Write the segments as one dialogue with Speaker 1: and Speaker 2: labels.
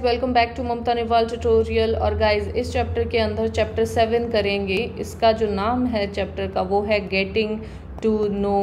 Speaker 1: Welcome back to Mamta Niwal tutorial. और guys इस chapter के अंदर चैप्टर 7 करेंगे। इसका जो नाम है चैप्टर का वो है गेटिंग टू नो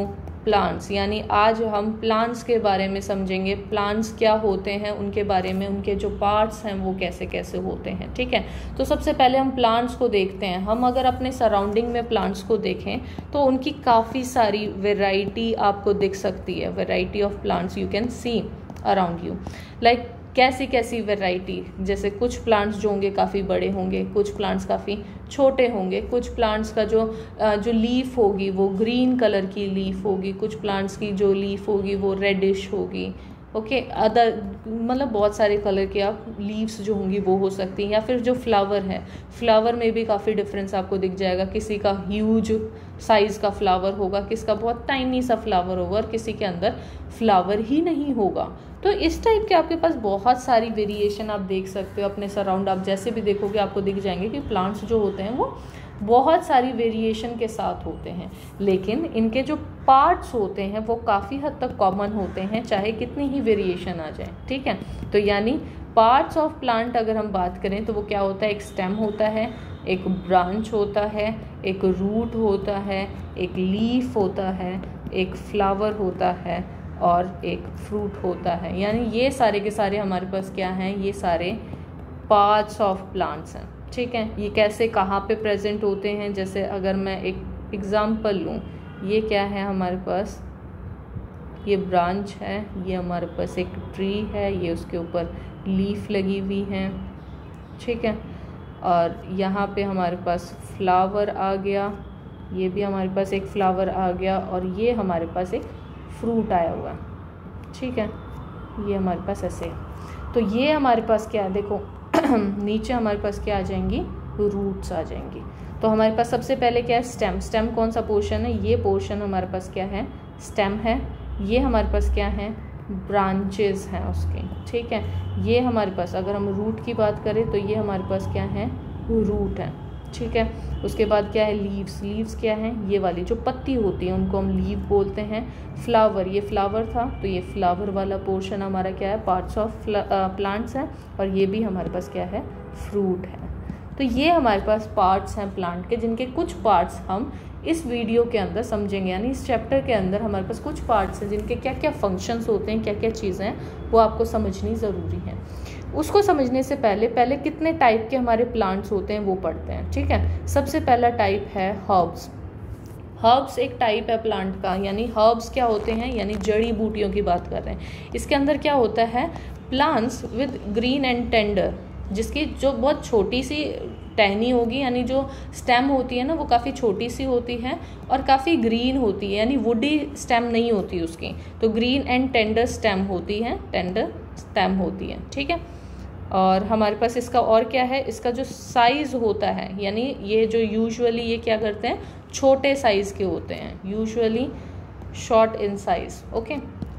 Speaker 1: प्लांट्स, यानी आज हम प्लांट्स के बारे में समझेंगे। प्लांट्स क्या होते हैं, उनके बारे में, उनके जो पार्ट्स हैं वो कैसे कैसे होते हैं। ठीक है, तो सबसे पहले हम प्लांट्स को देखते हैं। हम अगर अपने सराउंडिंग में प्लांट्स को देखें तो उनकी काफ़ी सारी वेराइटी आपको दिख सकती है। Variety of plants you can see around you, like कैसी कैसी वैरायटी। जैसे कुछ प्लांट्स जो होंगे काफ़ी बड़े होंगे, कुछ प्लांट्स काफ़ी छोटे होंगे, कुछ प्लांट्स का जो लीफ होगी वो ग्रीन कलर की लीफ होगी, कुछ प्लांट्स की जो लीफ होगी वो रेडिश होगी। ओके, अदर मतलब बहुत सारे कलर के आप लीव्स जो होंगी वो हो सकती हैं। या फिर जो फ्लावर है, फ्लावर में भी काफ़ी डिफरेंस आपको दिख जाएगा। किसी का ह्यूज साइज़ का फ्लावर होगा, किसका बहुत टाइनी सा फ्लावर होगा, और किसी के अंदर फ्लावर ही नहीं होगा। तो इस टाइप के आपके पास बहुत सारी वेरिएशन आप देख सकते हो अपने सराउंड। आप जैसे भी देखोगे आपको दिख जाएंगे कि प्लांट्स जो होते हैं वो बहुत सारी वेरिएशन के साथ होते हैं, लेकिन इनके जो पार्ट्स होते हैं वो काफ़ी हद तक कॉमन होते हैं, चाहे कितनी ही वेरिएशन आ जाए। ठीक है, तो यानी पार्ट्स ऑफ प्लांट अगर हम बात करें तो वो क्या होता है, एक स्टेम होता है, एक ब्रांच होता है, एक रूट होता है, एक लीफ होता है, एक फ्लावर होता है और एक फ्रूट होता है। यानी ये सारे के सारे हमारे पास क्या हैं, ये सारे पार्ट्स ऑफ प्लांट्स हैं। ठीक है, ये कैसे कहाँ पे प्रेजेंट होते हैं। जैसे अगर मैं एक एग्जांपल लूँ, ये क्या है हमारे पास, ये ब्रांच है, ये हमारे पास एक ट्री है, ये उसके ऊपर लीफ लगी हुई हैं। ठीक है, और यहाँ पे हमारे पास फ्लावर आ गया, ये भी हमारे पास एक फ्लावर आ गया, और ये हमारे पास एक फ्रूट आया हुआ है। ठीक है, ये हमारे पास ऐसे है। तो ये हमारे पास क्या है, देखो नीचे हमारे पास क्या आ जाएंगी, रूट्स आ जाएंगी। तो हमारे पास सबसे पहले क्या है, स्टेम। स्टेम कौन सा पोर्शन है, ये पोर्शन हमारे पास क्या है, स्टेम है। ये हमारे पास क्या है, ब्रांचेस हैं उसके। ठीक है, ये हमारे पास अगर हम रूट की बात करें तो ये हमारे पास क्या है, रूट है। ठीक है, उसके बाद क्या है, लीव्स। लीव्स क्या है, ये वाली जो पत्ती होती है उनको हम लीव बोलते हैं। फ्लावर, ये फ्लावर था तो ये फ्लावर वाला पोर्शन हमारा क्या है, पार्ट्स ऑफ प्लांट्स है। और ये भी हमारे पास क्या है, फ्रूट है। तो ये हमारे पास पार्ट्स हैं प्लांट के, जिनके कुछ पार्ट्स हम इस वीडियो के अंदर समझेंगे। यानी इस चैप्टर के अंदर हमारे पास कुछ पार्ट्स हैं जिनके क्या क्या फंक्शंस होते हैं, क्या क्या चीज़ें हैं, वो आपको समझनी ज़रूरी है। उसको समझने से पहले कितने टाइप के हमारे प्लांट्स होते हैं वो पढ़ते हैं। ठीक है, सबसे पहला टाइप है हर्ब्स। हर्ब्स एक टाइप है प्लांट का। यानी हर्ब्स क्या होते हैं, यानी जड़ी बूटियों की बात कर रहे हैं। इसके अंदर क्या होता है, plants with green and tender, जिसकी जो बहुत छोटी सी टहनी होगी, यानी जो स्टेम होती है ना वो काफ़ी छोटी सी होती है और काफ़ी ग्रीन होती है, यानी वुडी स्टेम नहीं होती उसकी। तो ग्रीन एंड टेंडर स्टेम होती है, टेंडर स्टेम होती है। ठीक है, और हमारे पास इसका और क्या है, इसका जो साइज़ होता है, यानी ये जो यूजुअली ये क्या करते हैं, छोटे साइज़ के होते हैं, usually short in size. Okay,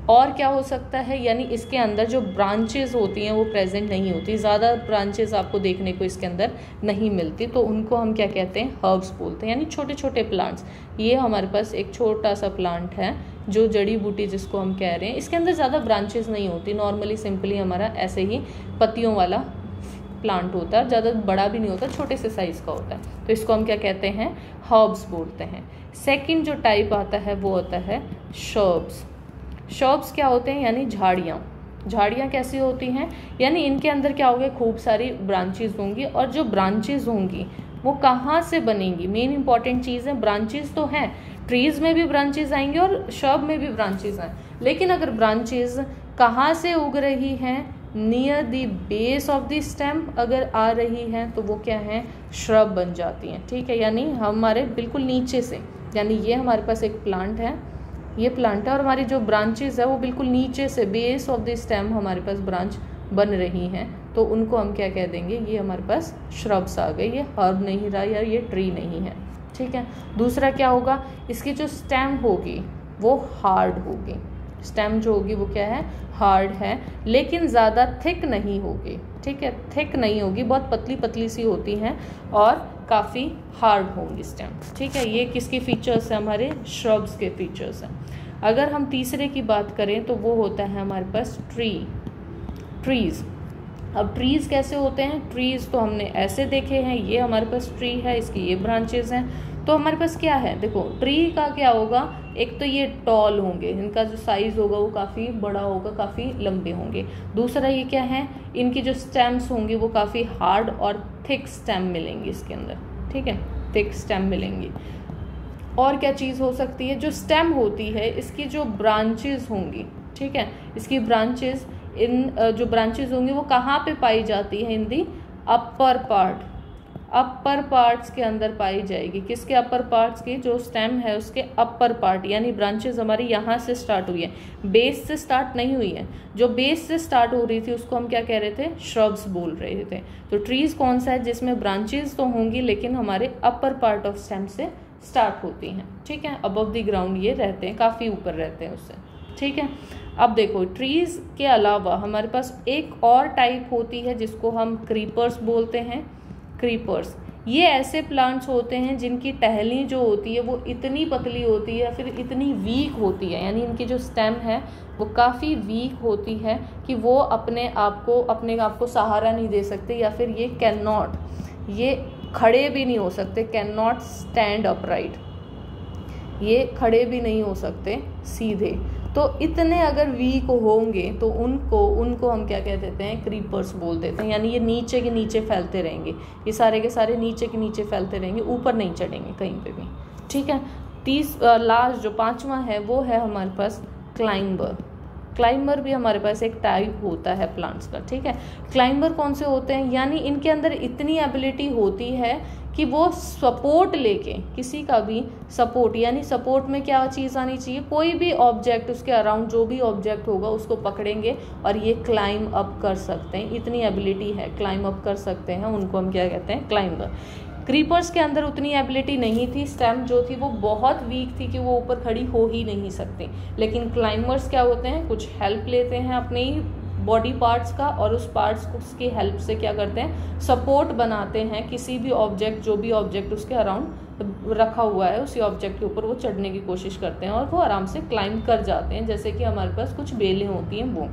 Speaker 1: और क्या हो सकता है, यानी इसके अंदर जो ब्रांचेस होती हैं वो प्रेजेंट नहीं होती, ज़्यादा ब्रांचेस आपको देखने को इसके अंदर नहीं मिलती, तो उनको हम क्या कहते हैं, हर्ब्स बोलते हैं, यानी छोटे छोटे प्लांट्स। ये हमारे पास एक छोटा सा प्लांट है जो जड़ी बूटी जिसको हम कह रहे हैं। इसके अंदर ज़्यादा ब्रांचेस नहीं होती, नॉर्मली सिंपली हमारा ऐसे ही पत्तियों वाला प्लांट होता है, ज़्यादा बड़ा भी नहीं होता, छोटे से साइज़ का होता है। तो इसको हम क्या कहते हैं, हर्ब्स बोलते हैं। सेकंड जो टाइप आता है वो होता है शर्ब्स। शर्ब्स क्या होते हैं, यानी झाड़ियाँ। झाड़ियाँ कैसी होती हैं, यानी इनके अंदर क्या होगा, खूब सारी ब्रांचेस होंगी, और जो ब्रांचेस होंगी वो कहाँ से बनेंगी, मेन इंपॉर्टेंट चीज़ है, ब्रांचेस तो हैं, ट्रीज़ में भी ब्रांचेस आएंगे और शर्ब में भी ब्रांचेस हैं, लेकिन अगर ब्रांचेस कहाँ से उग रही हैं, near the base of the stem अगर आ रही हैं तो वो क्या है, श्रब बन जाती हैं। ठीक है, यानी हमारे बिल्कुल नीचे से, यानी ये हमारे पास एक प्लांट है, ये प्लांट है, और हमारी जो ब्रांचेस है वो बिल्कुल नीचे से बेस ऑफ द स्टेम हमारे पास ब्रांच बन रही हैं, तो उनको हम क्या कह देंगे, ये हमारे पास श्रब्स आ गए, ये हर्ब नहीं रहा या ये ट्री नहीं है। ठीक है, दूसरा क्या होगा, इसकी जो स्टेम होगी वो हार्ड होगी। स्टेम जो होगी वो क्या है, हार्ड है, लेकिन ज़्यादा थिक नहीं होगी। ठीक है, थिक नहीं होगी, बहुत पतली पतली सी होती हैं और काफ़ी हार्ड होंगी स्टेम। ठीक है, ये किसके फीचर्स हैं, हमारे श्रब्स के फीचर्स हैं। अगर हम तीसरे की बात करें तो वो होता है हमारे पास ट्रीज़। अब ट्रीज़ कैसे होते हैं, ट्रीज़ तो हमने ऐसे देखे हैं, ये हमारे पास ट्री है, इसकी ये ब्रांचेस हैं। तो हमारे पास क्या है, देखो ट्री का क्या होगा, एक तो ये टॉल होंगे, इनका जो साइज़ होगा वो काफ़ी बड़ा होगा, काफ़ी लंबे होंगे। दूसरा ये क्या है, इनकी जो स्टेम्स होंगी वो काफ़ी हार्ड और थिक स्टेम मिलेंगी इसके अंदर, ठीक है, थिक स्टेम मिलेंगी। और क्या चीज़ हो सकती है, जो स्टेम होती है इसकी जो ब्रांचेस होंगी, ठीक है, इसकी ब्रांचेस, इन जो ब्रांचेस होंगी वो कहाँ पे पाई जाती है, इन दी अपर पार्ट, अपर पार्ट्स के अंदर पाई जाएगी। किसके अपर पार्ट्स की, जो स्टेम है उसके अपर पार्ट, यानी ब्रांचेस हमारी यहाँ से स्टार्ट हुई है, बेस से स्टार्ट नहीं हुई है। जो बेस से स्टार्ट हो रही थी उसको हम क्या कह रहे थे, श्रब्स बोल रहे थे। तो ट्रीज कौन सा है, जिसमें ब्रांचेस तो होंगी लेकिन हमारे अपर पार्ट ऑफ स्टेम से स्टार्ट होती हैं, ठीक है, अबव द ग्राउंड ये रहते हैं, काफ़ी ऊपर रहते हैं उससे, ठीक है। अब देखो ट्रीज के अलावा हमारे पास एक और टाइप होती है जिसको हम क्रीपर्स बोलते हैं। क्रीपर्स ये ऐसे प्लांट्स होते हैं जिनकी टहनी जो होती है वो इतनी पतली होती है, फिर इतनी वीक होती है, यानी इनकी जो स्टेम है वो काफ़ी वीक होती है कि वो अपने आप को सहारा नहीं दे सकते, या फिर ये कैन नॉट, ये खड़े भी नहीं हो सकते, कैन नॉट स्टैंड अपराइट, ये खड़े भी नहीं हो सकते सीधे। तो इतने अगर वीक होंगे तो उनको हम क्या कह देते हैं, क्रीपर्स बोल देते हैं। यानी ये नीचे के नीचे फैलते रहेंगे, ये सारे के सारे नीचे के नीचे फैलते रहेंगे, ऊपर नहीं चढ़ेंगे कहीं पे भी, ठीक है। लास्ट जो 5वां है वो है हमारे पास क्लाइंबर। क्लाइंबर भी हमारे पास एक टाइप होता है प्लांट्स का, ठीक है। क्लाइंबर कौन से होते हैं, यानी इनके अंदर इतनी एबिलिटी होती है कि वो सपोर्ट लेके, किसी का भी सपोर्ट, यानी सपोर्ट में क्या चीज़ आनी चाहिए, कोई भी ऑब्जेक्ट उसके अराउंड जो भी ऑब्जेक्ट होगा उसको पकड़ेंगे और ये क्लाइंब अप कर सकते हैं, इतनी एबिलिटी है, क्लाइंब अप कर सकते हैं, उनको हम क्या कहते हैं, क्लाइंबर। क्रीपर्स के अंदर उतनी एबिलिटी नहीं थी, स्टेम जो थी वो बहुत वीक थी कि वो ऊपर खड़ी हो ही नहीं सकती, लेकिन क्लाइंबर्स क्या होते हैं, कुछ हेल्प लेते हैं अपने ही बॉडी पार्ट्स का और उस पार्ट्स की हेल्प से क्या करते हैं, सपोर्ट बनाते हैं किसी भी ऑब्जेक्ट, जो भी ऑब्जेक्ट उसके अराउंड रखा हुआ है उसी ऑब्जेक्ट के ऊपर वो चढ़ने की कोशिश करते हैं और वो आराम से क्लाइंब कर जाते हैं। जैसे कि हमारे पास कुछ बेलें होती हैं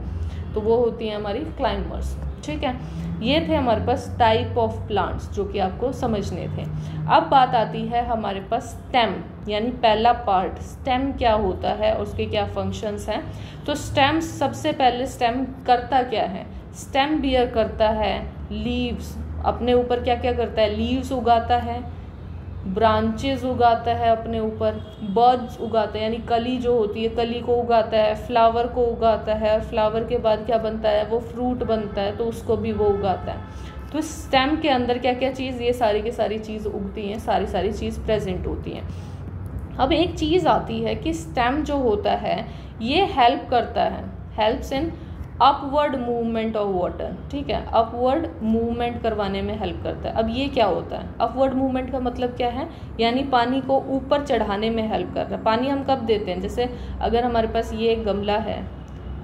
Speaker 1: तो वो होती हैं हमारी क्लाइंबर्स, ठीक है। ये थे हमारे पास टाइप ऑफ प्लांट्स जो कि आपको समझने थे। अब बात आती है हमारे पास स्टेम, यानी पहला पार्ट, स्टेम क्या होता है, उसके क्या फंक्शंस हैं। तो स्टेम, सबसे पहले स्टेम करता क्या है, स्टेम बियर करता है लीव्स, अपने ऊपर क्या क्या करता है, लीव्स उगाता है, ब्रांचेस उगाता है अपने ऊपर, बर्ड्स उगाता है यानी कली जो होती है कली को उगाता है, फ्लावर को उगाता है और फ्लावर के बाद क्या बनता है, वो फ्रूट बनता है तो उसको भी वो उगाता है। तो स्टेम के अंदर क्या क्या चीज़, ये सारी की सारी चीज़ उगती हैं, सारी चीज़ प्रेजेंट होती हैं। अब एक चीज़ आती है कि स्टेम जो होता है ये हेल्प करता है, helps in upward movement of water, ठीक है, अपवर्ड मूवमेंट करवाने में हेल्प करता है। अब ये क्या होता है, अपवर्ड मूवमेंट का मतलब क्या है, यानी पानी को ऊपर चढ़ाने में हेल्प कर रहा है। पानी हम कब देते हैं, जैसे अगर हमारे पास ये एक गमला है,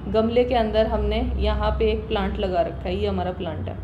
Speaker 1: गमले के अंदर हमने यहाँ पे एक प्लांट लगा रखा है, ये हमारा प्लांट है,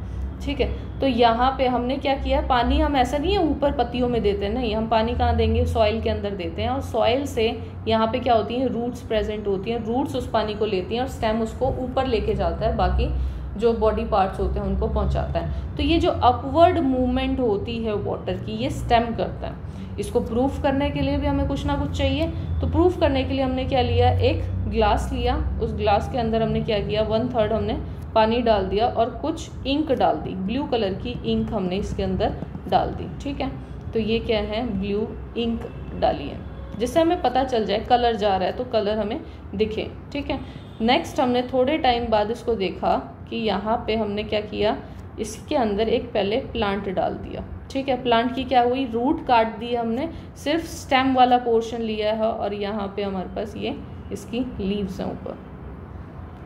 Speaker 1: ठीक है। तो यहाँ पे हमने क्या किया, पानी हम ऐसा नहीं है ऊपर पत्तियों में देते हैं, नहीं, हम पानी कहाँ देंगे, सॉइल के अंदर देते हैं और सॉइल से यहाँ पे क्या होती हैं, रूट्स प्रेजेंट होती हैं, रूट्स उस पानी को लेती हैं और स्टेम उसको ऊपर लेके जाता है, बाकी जो बॉडी पार्ट्स होते हैं उनको पहुँचाता है। तो ये जो अपवर्ड मूवमेंट होती है वाटर की, ये स्टेम करता है। इसको प्रूफ करने के लिए भी हमें कुछ ना कुछ चाहिए, तो प्रूफ करने के लिए हमने क्या लिया, एक ग्लास लिया, उस ग्लास के अंदर हमने क्या किया, 1/3 हमने पानी डाल दिया और कुछ इंक डाल दी, ब्लू कलर की इंक हमने इसके अंदर डाल दी, ठीक है। तो ये क्या है, ब्लू इंक डाली है, जिससे हमें पता चल जाए कलर जा रहा है तो कलर हमें दिखे, ठीक है। नेक्स्ट हमने थोड़े टाइम बाद इसको देखा कि यहाँ पे हमने क्या किया, इसके अंदर एक पहले प्लांट डाल दिया, ठीक है। प्लांट की क्या हुई, रूट काट दी हमने, सिर्फ स्टेम वाला पोर्शन लिया है और यहाँ पे हमारे पास ये इसकी लीव्स हैं ऊपर,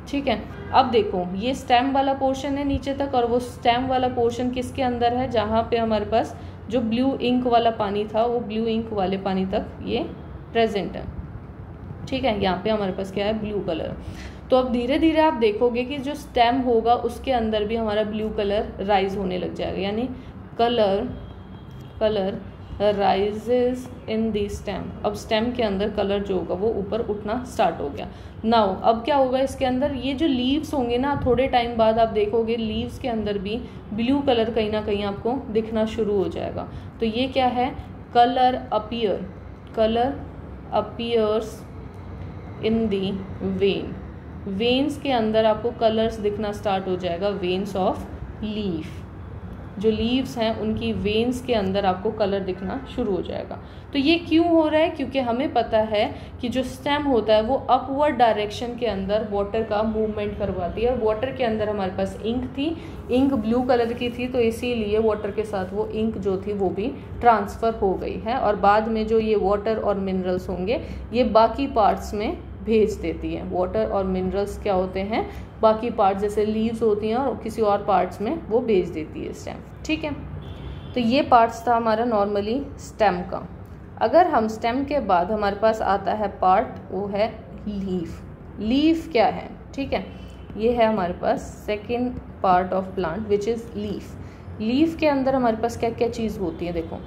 Speaker 1: ठीक है। अब देखो ये स्टेम वाला पोर्शन है नीचे तक और वो स्टेम वाला पोर्शन किसके अंदर है, जहाँ पे हमारे पास जो ब्लू इंक वाला पानी था वो ब्लू इंक वाले पानी तक ये प्रेजेंट है, ठीक है। यहाँ पे हमारे पास क्या है, ब्लू कलर। तो अब धीरे धीरे आप देखोगे कि जो स्टेम होगा उसके अंदर भी हमारा ब्लू कलर राइज होने लग जाएगा, यानी colour rises in the stem. अब स्टेम के अंदर कलर जो होगा वो ऊपर उठना स्टार्ट हो गया। नाउ अब क्या होगा इसके अंदर, ये जो लीव्स होंगे ना, थोड़े टाइम बाद आप देखोगे लीव्स के अंदर भी ब्लू कलर कहीं ना कहीं आपको दिखना शुरू हो जाएगा। तो ये क्या है, colour appear, colour appears in the when. Veins के अंदर आपको कलर्स दिखना स्टार्ट हो जाएगा, वेन्स ऑफ लीफ। जो लीव्स हैं उनकी वेन्स के अंदर आपको कलर दिखना शुरू हो जाएगा। तो ये क्यों हो रहा है, क्योंकि हमें पता है कि जो स्टेम होता है वो अपवर्ड डायरेक्शन के अंदर वाटर का मूवमेंट करवाती है। वाटर के अंदर हमारे पास इंक थी, इंक ब्लू कलर की थी, तो इसीलिए वाटर के साथ वो इंक जो थी वो भी ट्रांसफ़र हो गई है, और बाद में जो ये वाटर और मिनरल्स होंगे ये बाकी पार्ट्स में भेज देती है। वाटर और मिनरल्स क्या होते हैं, बाकी पार्ट्स जैसे लीव्स होती हैं और किसी और पार्ट्स में वो भेज देती है स्टेम। ठीक है, तो ये पार्ट्स था हमारा नॉर्मली स्टेम का। अगर हम स्टेम के बाद हमारे पास आता है पार्ट, वो है लीफ। लीफ क्या है, ठीक है, ये है हमारे पास second part of plant which is leaf. Leaf के अंदर हमारे पास क्या क्या चीज़ होती है, देखो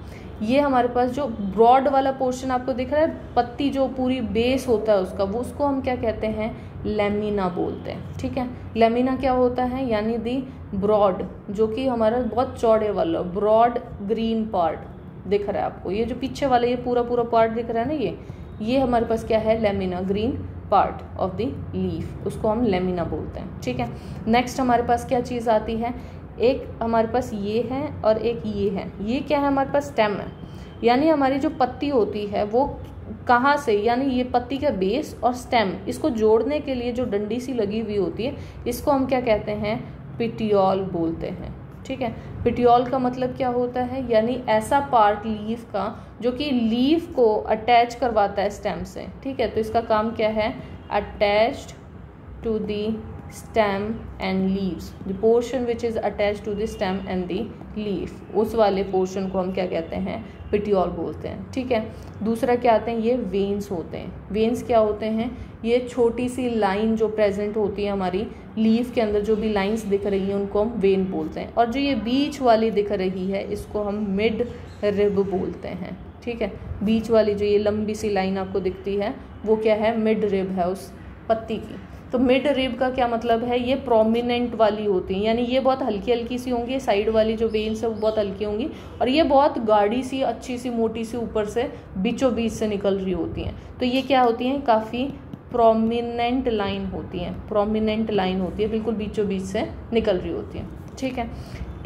Speaker 1: ये हमारे पास जो ब्रॉड वाला पोर्शन आपको दिख रहा है, पत्ती जो पूरी बेस होता है उसका, वो उसको हम क्या कहते हैं, लेमिना बोलते हैं। ठीक है, लेमिना क्या होता है, यानी दी ब्रॉड, जो कि हमारा बहुत चौड़े वाला ब्रॉड ग्रीन पार्ट दिख रहा है आपको, ये जो पीछे वाला ये पूरा पूरा पार्ट दिख रहा है ना, ये हमारे पास क्या है, lamina, green part of the leaf, उसको हम लेमिना बोलते हैं। ठीक है, नेक्स्ट हमारे पास क्या चीज़ आती है, एक हमारे पास ये है और एक ये है। ये क्या है, हमारे पास स्टेम है, यानी हमारी जो पत्ती होती है वो कहाँ से, यानी ये पत्ती का बेस और स्टेम, इसको जोड़ने के लिए जो डंडी सी लगी हुई होती है, इसको हम क्या कहते हैं, पिटियोल बोलते हैं। ठीक है, पिटियोल का मतलब क्या होता है, यानी ऐसा पार्ट लीफ का जो कि लीफ को अटैच करवाता है स्टेम से। ठीक है, तो इसका काम क्या है, attached to the stem and leaves, the portion which is attached to the stem and the leaf, उस वाले पोर्शन को हम क्या कहते हैं, पिटियोल बोलते हैं। ठीक है, दूसरा क्या आते हैं, ये वेन्स होते हैं। वेन्स क्या होते हैं, ये छोटी सी लाइन जो प्रेजेंट होती है हमारी लीफ के अंदर, जो भी लाइंस दिख रही हैं उनको हम वेन बोलते हैं, और जो ये बीच वाली दिख रही है इसको हम मिड रिब बोलते हैं। ठीक है, बीच वाली जो ये लंबी सी लाइन आपको दिखती है वो क्या है, मिड रिब है उस पत्ती की। तो मिड रिब का क्या मतलब है, ये प्रोमिनेंट वाली होती हैं, यानी ये बहुत हल्की हल्की सी होंगी, साइड वाली जो वेन्स है वो बहुत हल्की होंगी, और ये बहुत गाढ़ी सी, अच्छी सी, मोटी सी ऊपर से बीचों बीच से निकल रही होती हैं। तो ये क्या होती हैं, काफ़ी प्रोमिनेंट लाइन होती हैं, प्रोमिनेंट लाइन होती है, बिल्कुल बीचों बीच से निकल रही होती हैं। ठीक है,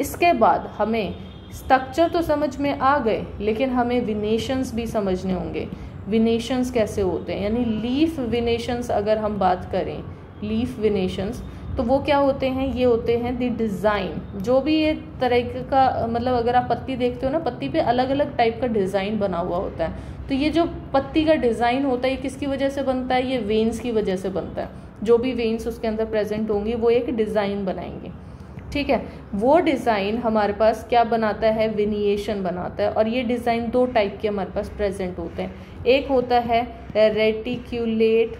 Speaker 1: इसके बाद हमें स्ट्रक्चर तो समझ में आ गए, लेकिन हमें विनेशंस भी समझने होंगे। विनेशंस कैसे होते हैं, यानी लीफ विनेशंस अगर हम बात करें, लीफ विनेशंस, तो वो क्या होते हैं, ये होते हैं द डिज़ाइन, जो भी ये तरह का, मतलब अगर आप पत्ती देखते हो ना, पत्ती पे अलग अलग टाइप का डिज़ाइन बना हुआ होता है। तो ये जो पत्ती का डिज़ाइन होता है ये किसकी वजह से बनता है, ये वेन्स की वजह से बनता है। जो भी वेन्स उसके अंदर प्रेजेंट होंगी वो एक डिज़ाइन बनाएंगे। ठीक है, वो डिज़ाइन हमारे पास क्या बनाता है, विनिएशन बनाता है, और ये डिज़ाइन दो टाइप के हमारे पास प्रेजेंट होते हैं। एक होता है रेटिक्यूलेट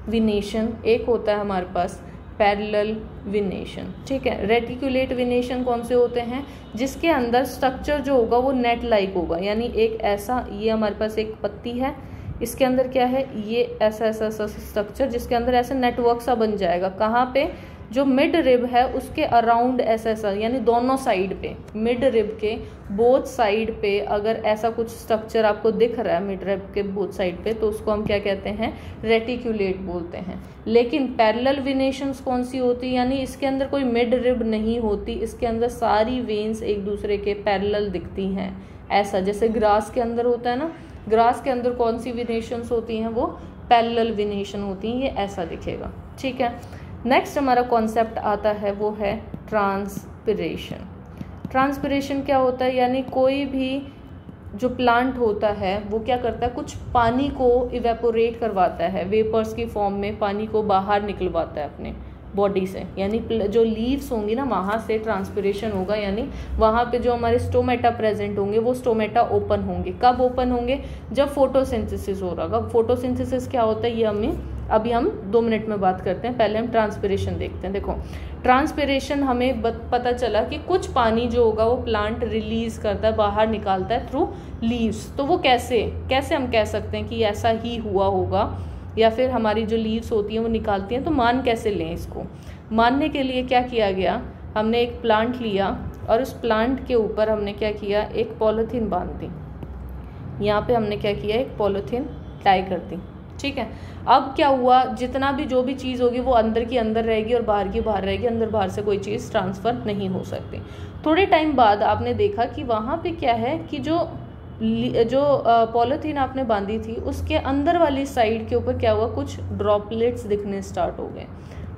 Speaker 1: विनेशन, एक होता है हमारे पास पैरेलल विनेशन। ठीक है, रेटिक्यूलेट विनेशन कौन से होते हैं, जिसके अंदर स्ट्रक्चर जो होगा वो नेट लाइक होगा, यानी एक ऐसा, ये हमारे पास एक पत्ती है, इसके अंदर क्या है, ये ऐसा ऐसा ऐसा स्ट्रक्चर, जिसके अंदर ऐसे नेटवर्क सा बन जाएगा। कहाँ पे, जो मिड रिब है उसके अराउंड ऐसा ऐसा, यानी दोनों साइड पे, मिड रिब के बोथ साइड पे अगर ऐसा कुछ स्ट्रक्चर आपको दिख रहा है मिड रिब के बोथ साइड पे, तो उसको हम क्या कहते हैं, रेटिक्यूलेट बोलते हैं। लेकिन पैरेलल विनेशंस कौन सी होती है, यानी इसके अंदर कोई मिड रिब नहीं होती, इसके अंदर सारी वेन्स एक दूसरे के पैरेलल दिखती हैं, ऐसा जैसे ग्रास के अंदर होता है ना, ग्रास के अंदर कौन सी विनेशंस होती हैं, वो पैरेलल विनेशन होती हैं, ये ऐसा दिखेगा। ठीक है, नेक्स्ट हमारा कॉन्सेप्ट आता है वो है ट्रांसपिरेशन। ट्रांसपिरेशन क्या होता है, यानी कोई भी जो प्लांट होता है वो क्या करता है, कुछ पानी को इवेपोरेट करवाता है, वेपर्स की फॉर्म में पानी को बाहर निकलवाता है अपने बॉडी से, यानी जो लीव्स होंगी ना वहाँ से ट्रांसपिरेशन होगा, यानी वहाँ पे जो हमारे स्टोमेटा प्रेजेंट होंगे वो स्टोमेटा ओपन होंगे। कब ओपन होंगे, जब फोटोसिंथेसिस हो रहा होगा। फोटोसिंथेसिस क्या होता है ये हमें अभी हम 2 मिनट में बात करते हैं, पहले हम ट्रांसपिरेशन देखते हैं। देखो ट्रांसपिरेशन हमें पता चला कि कुछ पानी जो होगा वो प्लांट रिलीज करता है, बाहर निकालता है थ्रू लीव्स। तो वो कैसे हम कह सकते हैं कि ऐसा ही हुआ होगा, या फिर हमारी जो लीव्स होती हैं वो निकालती हैं, तो मान कैसे लें इसको? मानने के लिए क्या किया गया, हमने एक प्लांट लिया और उस प्लांट के ऊपर हमने क्या किया, एक पॉलीथीन बांध दी। यहाँ पे हमने क्या किया, एक पॉलीथीन टाई कर दी, ठीक है। अब क्या हुआ, जितना भी जो भी चीज़ होगी वो अंदर की अंदर रहेगी और बाहर की बाहर रहेगी, अंदर बाहर से कोई चीज़ ट्रांसफ़र नहीं हो सकती। थोड़े टाइम बाद आपने देखा कि वहाँ पे क्या है कि जो पॉलीथीन आपने बांधी थी उसके अंदर वाली साइड के ऊपर क्या हुआ, कुछ ड्रॉपलेट्स दिखने स्टार्ट हो गए।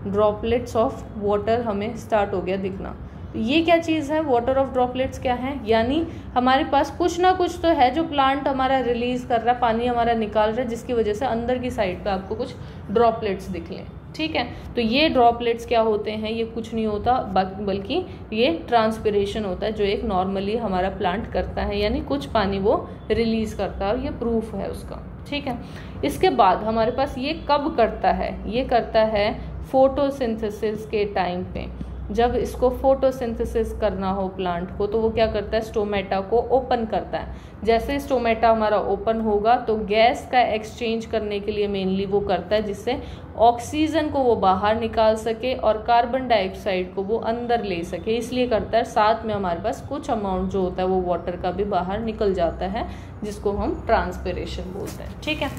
Speaker 1: ड्रॉपलेट्स ऑफ वाटर हमें स्टार्ट हो गया दिखना। ये क्या चीज़ है, वाटर ऑफ ड्रॉपलेट्स क्या है, यानी हमारे पास कुछ ना कुछ तो है जो प्लांट हमारा रिलीज कर रहा है, पानी हमारा निकाल रहा है, जिसकी वजह से अंदर की साइड पे आपको कुछ ड्रॉपलेट्स दिख लें, ठीक है। तो ये ड्रॉपलेट्स क्या होते हैं, ये कुछ नहीं होता बल्कि ये ट्रांसपिरेशन होता है जो एक नॉर्मली हमारा प्लांट करता है, यानी कुछ पानी वो रिलीज करता है, और ये प्रूफ है उसका, ठीक है। इसके बाद हमारे पास ये कब करता है, ये करता है फोटोसिंथेसिस के टाइम पे। जब इसको फोटोसिंथेसिस करना हो प्लांट को, तो वो क्या करता है, स्टोमेटा को ओपन करता है। जैसे स्टोमेटा हमारा ओपन होगा तो गैस का एक्सचेंज करने के लिए मेनली वो करता है, जिससे ऑक्सीजन को वो बाहर निकाल सके और कार्बन डाइऑक्साइड को वो अंदर ले सके, इसलिए करता है। साथ में हमारे पास कुछ अमाउंट जो होता है वो वाटर का भी बाहर निकल जाता है, जिसको हम ट्रांसपिरेशन बोलते हैं, ठीक है।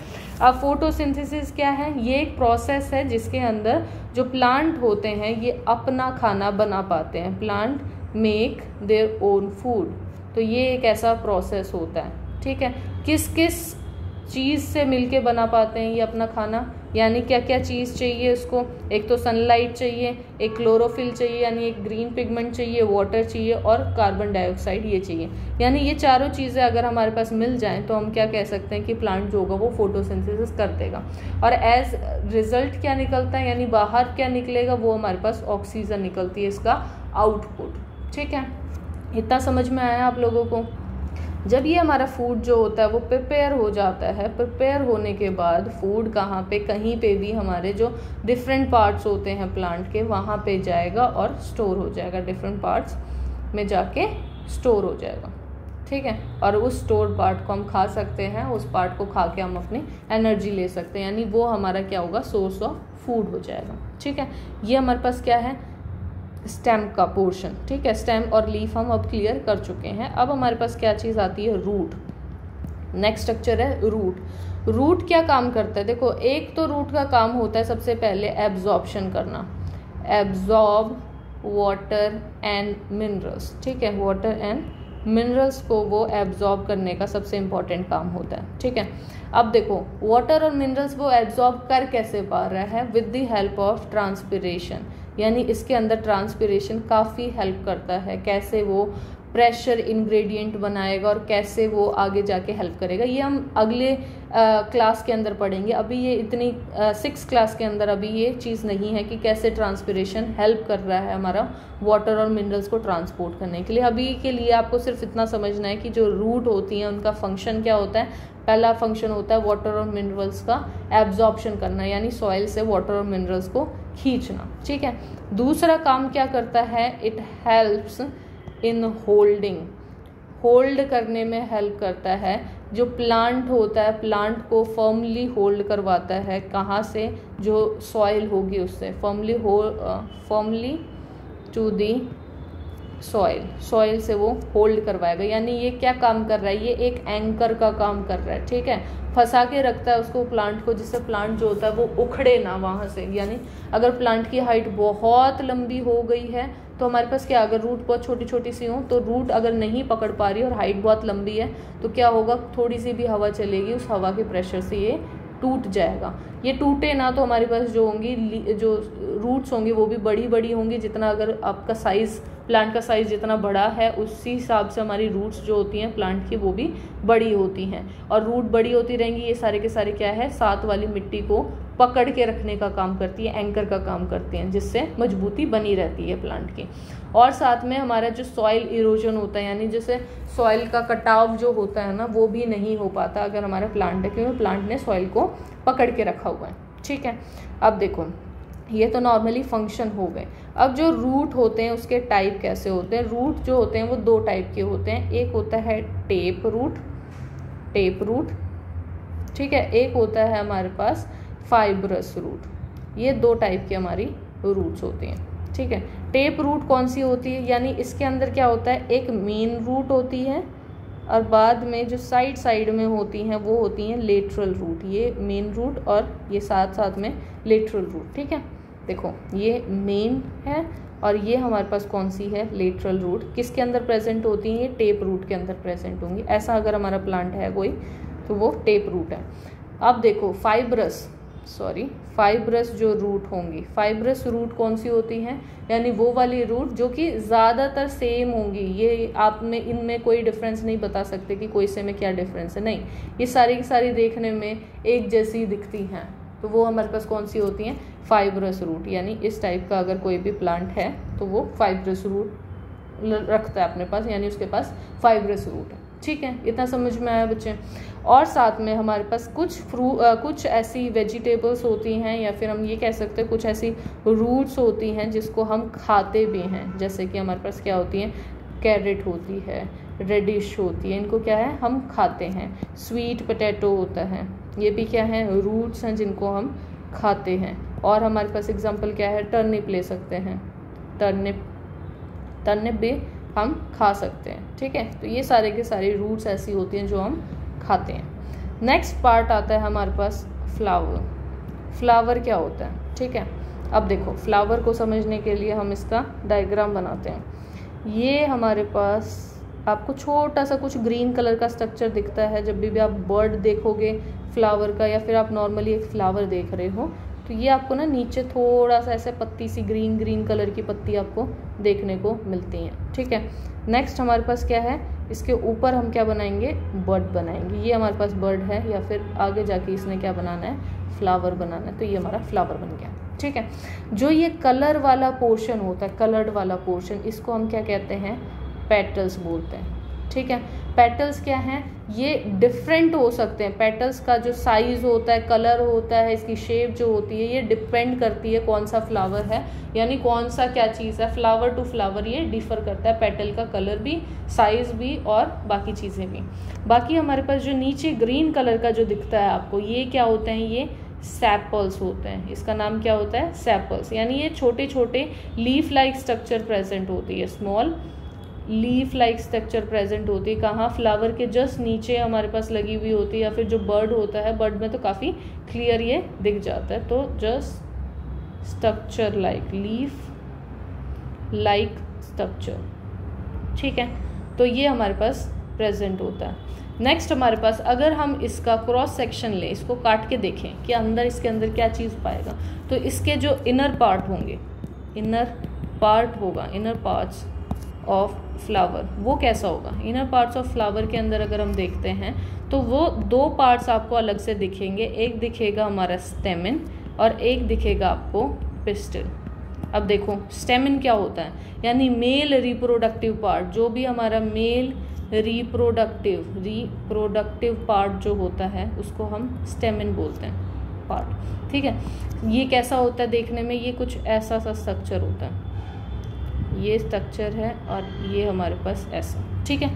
Speaker 1: अब फोटोसिंथेसिस क्या है, ये एक प्रोसेस है जिसके अंदर जो प्लांट होते हैं ये अपना खाना बना पाते हैं। Plant make their own food, तो ये एक ऐसा प्रोसेस होता है, ठीक है। किस किस चीज़ से मिलके बना पाते हैं ये अपना खाना, यानी क्या क्या चीज़ चाहिए उसको, एक तो सनलाइट चाहिए, एक क्लोरोफिल चाहिए यानी एक ग्रीन पिगमेंट चाहिए, वाटर चाहिए और कार्बन डाइऑक्साइड ये चाहिए। यानी ये चारों चीज़ें अगर हमारे पास मिल जाएं तो हम क्या कह सकते हैं कि प्लांट जो होगा वो फोटोसिंथेसिस कर देगा। और एज रिजल्ट क्या निकलता है, यानी बाहर क्या निकलेगा, वो हमारे पास ऑक्सीजन निकलती है, इसका आउटपुट, ठीक है। इतना समझ में आया आप लोगों को? जब ये हमारा फूड जो होता है वो प्रिपेयर हो जाता है, प्रिपेयर होने के बाद फूड कहाँ पे, कहीं पे भी हमारे जो डिफरेंट पार्ट्स होते हैं प्लांट के वहाँ पे जाएगा और स्टोर हो जाएगा, डिफरेंट पार्ट्स में जाके स्टोर हो जाएगा, ठीक है। और उस स्टोर पार्ट को हम खा सकते हैं, उस पार्ट को खा के हम अपनी एनर्जी ले सकते हैं, यानी वो हमारा क्या होगा, सोर्स ऑफ फूड हो जाएगा, ठीक है। ये हमारे पास क्या है, स्टेम का पोर्शन, ठीक है। स्टेम और लीफ हम अब क्लियर कर चुके हैं। अब हमारे पास क्या चीज़ आती है, रूट। नेक्स्ट स्ट्रक्चर है रूट। रूट क्या काम करता है, देखो एक तो रूट का काम होता है सबसे पहले एब्जॉर्प्शन करना, एब्जॉर्ब वाटर एंड मिनरल्स, ठीक है। वाटर एंड मिनरल्स को वो एब्जॉर्ब करने का सबसे इम्पॉर्टेंट काम होता है, ठीक है। अब देखो वाटर और मिनरल्स वो एब्जॉर्ब कर कैसे पा रहा है, with the help of transpiration, यानी इसके अंदर ट्रांसपिरेशन काफ़ी हेल्प करता है। कैसे वो प्रेशर इंग्रेडिएंट बनाएगा और कैसे वो आगे जाके हेल्प करेगा, ये हम अगले क्लास के अंदर पढ़ेंगे। अभी ये इतनी 6 क्लास के अंदर अभी ये चीज़ नहीं है कि कैसे ट्रांसपिरेशन हेल्प कर रहा है हमारा वाटर और मिनरल्स को ट्रांसपोर्ट करने के लिए। अभी के लिए आपको सिर्फ इतना समझना है कि जो रूट होती हैं उनका फंक्शन क्या होता है। पहला फंक्शन होता है वाटर और मिनरल्स का एब्जॉर्प्शन करना, यानी सॉइल से वाटर और मिनरल्स को खींचना, ठीक है। दूसरा काम क्या करता है, it helps in holding, hold करने में हेल्प करता है। जो प्लांट होता है प्लांट को फर्मली होल्ड करवाता है, कहाँ से, जो सॉइल होगी उससे, फर्मली टू दी सॉइल से वो होल्ड करवाएगा। यानी ये क्या काम कर रहा है, ये एक एंकर का काम कर रहा है, ठीक है। फंसा के रखता है उसको प्लांट को, जिससे प्लांट जो होता है वो उखड़े ना वहाँ से। यानी अगर प्लांट की हाइट बहुत लंबी हो गई है तो हमारे पास क्या, अगर रूट बहुत छोटी छोटी सी हो तो रूट अगर नहीं पकड़ पा रही और हाइट बहुत लंबी है तो क्या होगा, थोड़ी सी भी हवा चलेगी उस हवा के प्रेशर से ये टूट जाएगा। ये टूटे ना तो हमारे पास जो होंगी, जो रूट्स होंगी वो भी बड़ी बड़ी होंगी। जितना अगर आपका साइज़, प्लांट का साइज़ जितना बड़ा है उसी हिसाब से हमारी रूट्स जो होती हैं प्लांट की वो भी बड़ी होती हैं। और रूट बड़ी होती रहेंगी, ये सारे के सारे क्या है, साथ वाली मिट्टी को पकड़ के रखने का काम करती है, एंकर का काम करती हैं, जिससे मजबूती बनी रहती है प्लांट की। और साथ में हमारा जो सॉइल इरोजन होता है, यानी जैसे सॉइल का कटाव जो होता है ना, वो भी नहीं हो पाता अगर हमारा प्लांट है, क्योंकि प्लांट ने सॉइल को पकड़ के रखा हुआ है, ठीक है। अब देखो ये तो नॉर्मली फंक्शन हो गए। अब जो रूट होते हैं उसके टाइप कैसे होते हैं? रूट जो होते हैं वो दो टाइप के होते हैं, एक होता है टेप रूट, ठीक है, एक होता है हमारे पास फाइब्रस रूट। ये दो टाइप की हमारी रूट्स होती हैं, ठीक है। टेप रूट कौन सी होती है? यानी इसके अंदर क्या होता है, एक मेन रूट होती है और बाद में जो साइड में होती हैं वो होती हैं लेटरल रूट। ये मेन रूट और ये साथ में लेटरल रूट, ठीक है। देखो ये मेन है और ये हमारे पास कौन सी है, लेटरल रूट। किसके अंदर प्रेजेंट होती हैं? ये टेप रूट के अंदर प्रेजेंट होंगी। ऐसा अगर हमारा प्लांट है कोई तो वो टेप रूट है। अब देखो फाइब्रस जो रूट होंगी, फाइब्रस रूट कौन सी होती हैं? यानी वो वाली रूट जो कि ज़्यादातर सेम होंगी। ये आप में इनमें कोई डिफरेंस नहीं बता सकते कि कोई से में क्या डिफरेंस है, नहीं, ये सारी की सारी देखने में एक जैसी दिखती हैं, तो वो हमारे पास कौन सी होती हैं? Fibrous root. यानी इस टाइप का अगर कोई भी प्लांट है तो वो फाइब्रस रूट रखता है अपने पास, यानी उसके पास फाइब्रस रूट है, ठीक है। इतना समझ में आया बच्चे? और साथ में हमारे पास कुछ ऐसी वेजिटेबल्स होती हैं, या फिर हम ये कह सकते हैं कुछ ऐसी रूट्स होती हैं जिसको हम खाते भी हैं। जैसे कि हमारे पास क्या होती हैं, कैरेट होती है, रेडिश होती है, इनको क्या है, हम खाते हैं। स्वीट पोटैटो होता है, ये भी क्या है, रूट्स हैं जिनको हम खाते हैं। और हमारे पास एग्जाम्पल क्या है, टर्निप ले सकते हैं, टर्निप भी हम खा सकते हैं, ठीक है। तो ये सारे के सारी रूट्स ऐसी होती हैं जो हम खाते हैं। नेक्स्ट पार्ट आता है हमारे पास फ्लावर क्या होता है, ठीक है। अब देखो फ्लावर को समझने के लिए हम इसका डायग्राम बनाते हैं। ये हमारे पास आपको छोटा सा कुछ ग्रीन कलर का स्ट्रक्चर दिखता है जब भी आप बर्ड देखोगे फ्लावर का, या फिर आप नॉर्मली एक फ्लावर देख रहे हो तो ये आपको ना नीचे थोड़ा सा ऐसे पत्ती सी ग्रीन कलर की पत्ती आपको देखने को मिलती हैं, ठीक है। नेक्स्ट हमारे पास क्या है, इसके ऊपर हम क्या बनाएंगे, बर्ड बनाएंगे। ये हमारे पास बर्ड है, या फिर आगे जाके इसने क्या बनाना है, फ्लावर बनाना है, तो ये हमारा फ्लावर बन गया, ठीक है। जो ये कलर वाला पोर्शन होता है, कलर्ड वाला पोर्शन, इसको हम क्या कहते हैं, पेटल्स बोलते हैं, ठीक है। पेटल्स क्या हैं, ये डिफरेंट हो सकते हैं। पेटल्स का जो साइज होता है, कलर होता है, इसकी शेप जो होती है, ये डिपेंड करती है कौन सा फ्लावर है, यानी कौन सा क्या चीज़ है। फ्लावर टू फ्लावर ये डिफर करता है, पेटल का कलर भी, साइज भी और बाकी चीज़ें भी। बाकी हमारे पास जो नीचे ग्रीन कलर का जो दिखता है आपको, ये क्या होते हैं, ये सैपल्स होते हैं। इसका नाम क्या होता है, सैपल्स। यानी ये छोटे छोटे लीफ लाइक स्ट्रक्चर प्रेजेंट होती है, small leaf like structure present होती है। कहाँ, फ्लावर के जस्ट नीचे हमारे पास लगी हुई होती है, या फिर जो बर्ड होता है, बर्ड में तो काफ़ी क्लियर ये दिख जाता है। तो just structure like leaf like structure, ठीक है। तो ये हमारे पास प्रेजेंट होता है। नेक्स्ट हमारे पास अगर हम इसका क्रॉस सेक्शन लें, इसको काट के देखें कि अंदर इसके अंदर क्या चीज़ पाएगा, तो इसके जो इनर पार्ट होंगे, इनर पार्ट्स ऑफ फ्लावर, वो कैसा होगा। इनर पार्ट्स ऑफ फ्लावर के अंदर अगर हम देखते हैं तो वो दो पार्ट्स आपको अलग से दिखेंगे। एक दिखेगा हमारा स्टेमिन और एक दिखेगा आपको पिस्टिल। अब देखो स्टेमिन क्या होता है, यानी मेल रिप्रोडक्टिव पार्ट, जो भी हमारा मेल रिप्रोडक्टिव पार्ट जो होता है उसको हम स्टेमिन बोलते हैं पार्ट, ठीक है। ये कैसा होता है देखने में, ये कुछ ऐसा सा स्ट्रक्चर होता है, ये स्ट्रक्चर है और ये हमारे पास ऐसा, ठीक है।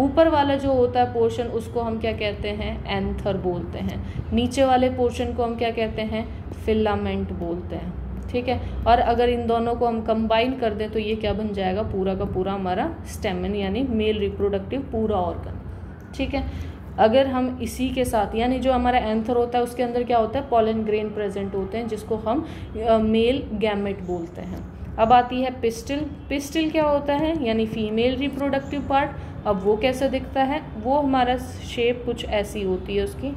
Speaker 1: ऊपर वाला जो होता है पोर्शन उसको हम क्या कहते हैं, एंथर बोलते हैं। नीचे वाले पोर्शन को हम क्या कहते हैं, फिलामेंट बोलते हैं, ठीक है। और अगर इन दोनों को हम कंबाइन कर दें तो ये क्या बन जाएगा, पूरा का पूरा हमारा स्टेमिन, यानी मेल रिप्रोडक्टिव पूरा ऑर्गन, ठीक है। अगर हम इसी के साथ, यानी जो हमारा एंथर होता है उसके अंदर क्या होता है, पॉलन ग्रेन प्रेजेंट होते हैं, जिसको हम मेल गैमेट बोलते हैं। अब आती है पिस्टिल। पिस्टिल क्या होता है, यानी फीमेल रिप्रोडक्टिव पार्ट। अब वो कैसे दिखता है, वो हमारा शेप कुछ ऐसी होती है उसकी,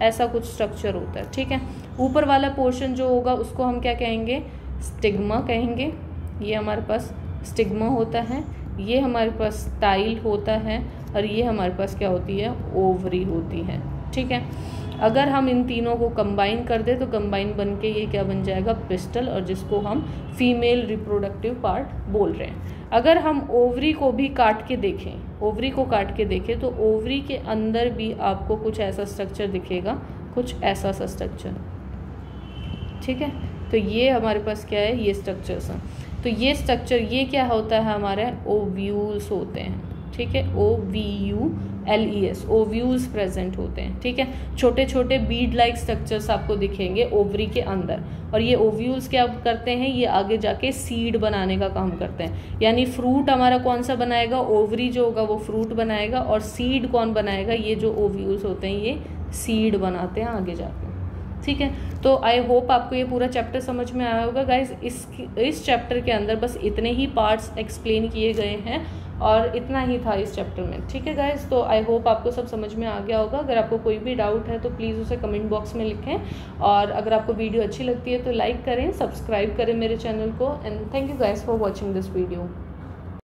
Speaker 1: ऐसा कुछ स्ट्रक्चर होता है, ठीक है। ऊपर वाला पोर्शन जो होगा उसको हम क्या कहेंगे, स्टिग्मा कहेंगे। ये हमारे पास स्टिग्मा होता है, ये हमारे पास स्टाइल होता है, और ये हमारे पास क्या होती है, ओवरी होती है, ठीक है। अगर हम इन तीनों को कंबाइन कर दें तो कंबाइन बन के ये क्या बन जाएगा, पिस्टल, और जिसको हम फीमेल रिप्रोडक्टिव पार्ट बोल रहे हैं। अगर हम ओवरी को भी काट के देखें, तो ओवरी के अंदर भी आपको कुछ ऐसा स्ट्रक्चर दिखेगा, कुछ ऐसा सा स्ट्रक्चर, ठीक है। तो ये हमारे पास क्या है, ये स्ट्रक्चर्स हैं। तो ये स्ट्रक्चर ये क्या होता है, हमारे ओव्यूल्स होते हैं, ठीक है, OVULES, ओव्यूल्स प्रेजेंट होते हैं, ठीक है। छोटे छोटे बीड लाइक स्ट्रक्चर्स आपको दिखेंगे ओवरी के अंदर, और ये ओव्यूल्स क्या करते हैं, ये आगे जाके सीड बनाने का काम करते हैं। यानी फ्रूट हमारा कौन सा बनाएगा, ओवरी जो होगा वो फ्रूट बनाएगा, और सीड कौन बनाएगा, ये जो ओव्यूल्स होते हैं ये सीड बनाते हैं आगे जाके, ठीक है। तो आई होप आपको ये पूरा चैप्टर समझ में आया होगा गाइज। इस चैप्टर के अंदर बस इतने ही पार्ट्स एक्सप्लेन किए गए हैं और इतना ही था इस चैप्टर में, ठीक है गाइज। तो आई होप आपको सब समझ में आ गया होगा। अगर आपको कोई भी डाउट है तो प्लीज़ उसे कमेंट बॉक्स में लिखें, और अगर आपको वीडियो अच्छी लगती है तो लाइक करें, सब्सक्राइब करें मेरे चैनल को, and thank you guys for watching this video.